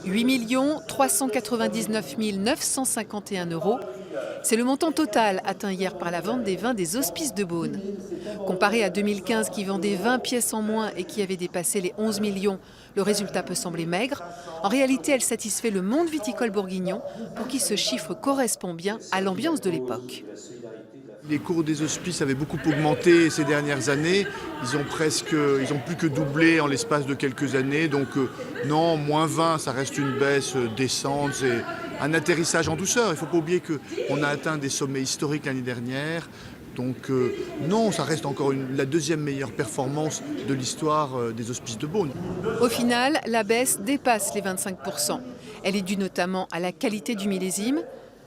8 399 951 €. C'est le montant total atteint hier par la vente des vins des Hospices de Beaune. Comparé à 2015 qui vendait 20 pièces en moins et qui avait dépassé les 11 millions, le résultat peut sembler maigre. En réalité, elle satisfait le monde viticole bourguignon pour qui ce chiffre correspond bien à l'ambiance de l'époque. Les cours des hospices avaient beaucoup augmenté ces dernières années. Ils ont plus que doublé en l'espace de quelques années. Donc non, moins 20, ça reste une baisse décente. C'est un atterrissage en douceur. Il ne faut pas oublier qu'on a atteint des sommets historiques l'année dernière. Donc non, ça reste encore la deuxième meilleure performance de l'histoire des Hospices de Beaune. Au final, la baisse dépasse les 25%. Elle est due notamment à la qualité du millésime.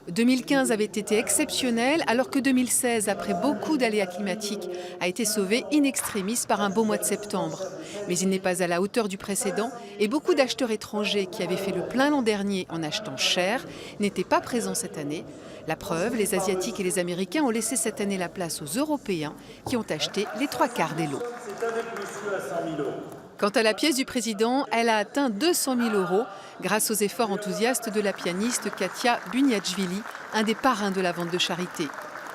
2015 avait été exceptionnel, alors que 2016, après beaucoup d'aléas climatiques, a été sauvé in extremis par un beau mois de septembre. Mais il n'est pas à la hauteur du précédent et beaucoup d'acheteurs étrangers qui avaient fait le plein l'an dernier en achetant cher n'étaient pas présents cette année. La preuve, les Asiatiques et les Américains ont laissé cette année la place aux Européens qui ont acheté les 3/4 des lots. Quant à la pièce du président, elle a atteint 200 000 € grâce aux efforts enthousiastes de la pianiste Katia Buniachvili, un des parrains de la vente de charité.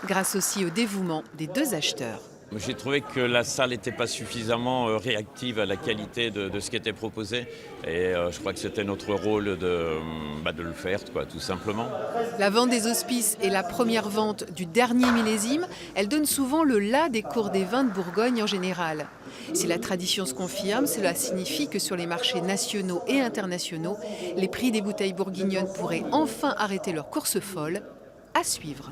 Grâce aussi au dévouement des deux acheteurs. J'ai trouvé que la salle n'était pas suffisamment réactive à la qualité de ce qui était proposé. Et je crois que c'était notre rôle de le faire, tout simplement. La vente des hospices est la première vente du dernier millésime. Elle donne souvent le la des cours des vins de Bourgogne en général. Si la tradition se confirme, cela signifie que sur les marchés nationaux et internationaux, les prix des bouteilles bourguignonnes pourraient enfin arrêter leur course folle. À suivre.